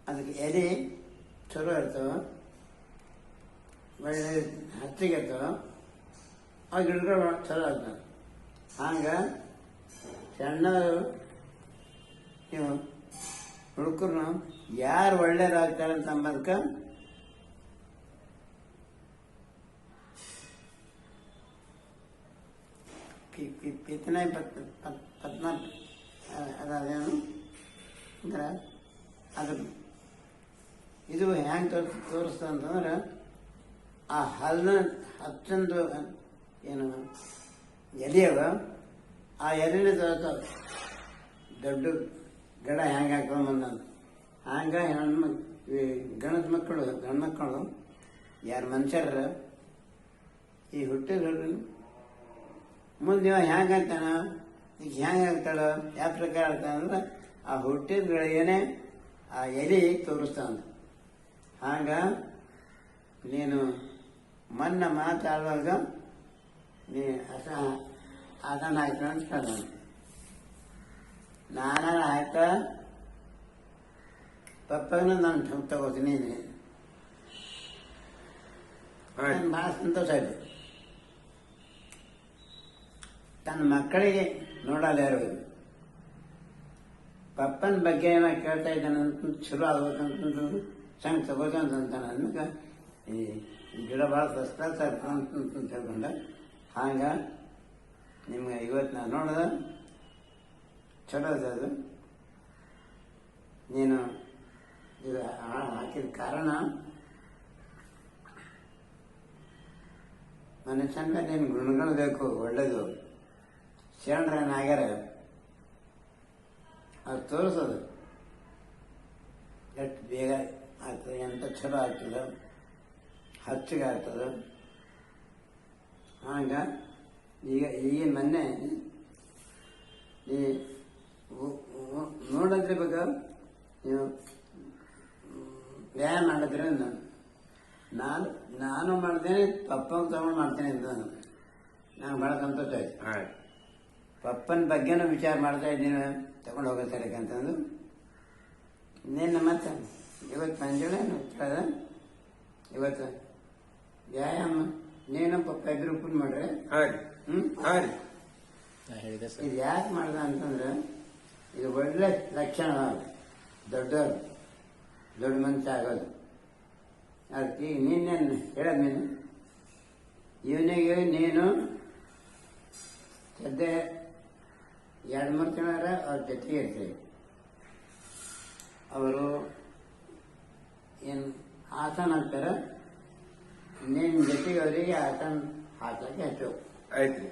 ಅದಕ್ಕೆ ಎಲೆ ಚಲೋ ಇರ್ತಾವ, ಒಳ್ಳೆ ಹತ್ತಿಗೆ ಇರ್ತಾವ, ಆ ಗಿಡಗಳು ಚಲೋ ಆಗ್ತಾವೆ. ಹಂಗೆ ಸಣ್ಣ ನೀವು ಹುಡುಗರು ಯಾರು ಒಳ್ಳೇದಾಗ್ತಾರೆ ಅಂತ ಅಂಬದಕ್ಕೆ ಪಿತನೆ ಪತ್ನ ಅದೇನು ಅಂದ್ರೆ ಅದು ಇದು ಹ್ಯಾಂಗೆ ತೋರಿಸ್ತಾ ಅಂತಂದ್ರೆ ಆ ಹತ್ತೊಂದು ಏನು ಎಲೆಯವ ಆ ಎಲೆನೇ ತೋರ್ತಾವ ದೊಡ್ಡ ಗಿಡ ಹೆಂಗೆ ಹಾಕೊಂಡು ಬಂದಂತ. ಹಂಗೆ ಗಣದ ಗಂಡ್ಮಕ್ಕಳು ಯಾರು ಮನುಷ್ಯರ ಈ ಹುಟ್ಟಿದ ಮುಂದೆ ಇವ ಹೆಂಗೆ ಆಗ್ತಾನ, ಈಗ ಹೆಂಗೆ ಆಗ್ತಾಳ, ಯಾವ ಪ್ರಕಾರ ಆಗ್ತಾನ ಅಂದ್ರೆ ಆ ಹುಟ್ಟಿದ ಗಳಿಗೆನೆ ಆ ಎಲೆ ತೋರಿಸ್ತಾನ. ಹಂಗ ನೀನು ಮೊನ್ನೆ ಮಾತಾಡುವಾಗ ನೀ ಅದನ್ನ ಆಯ್ತು ಅಂತ ಹೇಳ್ದ. ನಾನು ಆಯ್ತ ಪಪ್ಪನ ನಾನು ತಗೋತೀನಿ. ಭಾಳ ಸಂತೋಷ ಆಯ್ತು. ತನ್ನ ಮಕ್ಕಳಿಗೆ ನೋಡಲ್ಲ ಯಾರು ಪಪ್ಪನ ಬಗ್ಗೆ ಏನೋ ಕೇಳ್ತಾ ಇದ್ದಾನೆ ಅಂತ ಚಲೋ ಆಗ್ಬೇಕಂತಂದು ಸಂಘ ತಗೋತಂತಾನೆ. ಅದಕ್ಕೆ ಈ ಗಿಡ ಭಾಳ ಸಸ್ತ ಅಂತ ತಿಳ್ಕೊಂಡ. ಹಂಗೆ ನಿಮ್ಗೆ ಇವತ್ತು ನಾನು ನೋಡಿದೆ ಚಲೋ ಅದು. ನೀನು ಇದು ಹಾಕಿದ ಕಾರಣ ಮನುಷ್ಯನ ನೀನು ಗುಣಗಳು ಬೇಕು, ಒಳ್ಳೇದು. ಶರಣರೇನಾಗ್ಯಾರ ಅದು ತೋರಿಸೋದು ಎಷ್ಟು ಬೇಗ ಆಗ್ತದೆ, ಎಂತ ಚಲೋ ಆಗ್ತದೆ, ಹಚ್ಚಿಗೆ ಆಗ್ತದೆ. ಹಂಗ ಈಗ ಮೊನ್ನೆ ಈ ನೋಡಿದ್ರೆ ಬೇಕಾ ನೀವು ವ್ಯಾಯಾಮ ಮಾಡಿದ್ರೆ ನಾನು ಮಾಡ್ತೇನೆ, ಪಪ್ಪನ ತಗೊಂಡು ಮಾಡ್ತೇನೆ ಅಂತ ನಂಗೆ ಭಾಳ ಸಂತೋಷ ಆಯ್ತು. ಪಪ್ಪನ ಬಗ್ಗೆನೂ ವಿಚಾರ ಮಾಡ್ತಾ ಇದ್ದೀನಿ, ತಗೊಂಡು ಹೋಗೋತಾರೆ ಅಂತಂದು. ಇನ್ನೇನು ಮತ್ತೆ ಇವತ್ತು ಮಂಜುಳ ಕೇಳ್ದ, ಇವತ್ತು ವ್ಯಾಯಾಮ ನೀನು ಪಪ್ಪ ಇಬ್ಬರು ಕೂಡಿ ಮಾಡ್ರೆ. ಇದು ಯಾಕೆ ಮಾಡ್ದ ಅಂತಂದ್ರೆ ಇದು ಒಳ್ಳೆ ಲಕ್ಷಣ, ದೊಡ್ಡ ಮನುಷ್ಯ ಆಗೋದು. ಅದಕ್ಕೆ ಈಗ ನೀನೇನು ಹೇಳೋದು, ಇವನಿಗೆ ನೀನು ಸದ್ಯ 2-3 ತಿಂಗಳ ಅವ್ರ ಜೊತೆಗೆ ಇರ್ತೀವಿ. ಅವರು ಏನು ಆಸನ ಅಂತಾರೆ, ನಿನ್ನ ಜೊತೆಗೆ ಅವರಿಗೆ ಆಸನ ಹಾಕಕ್ಕೆ ಹೆಚ್ಚು ಆಯ್ತು.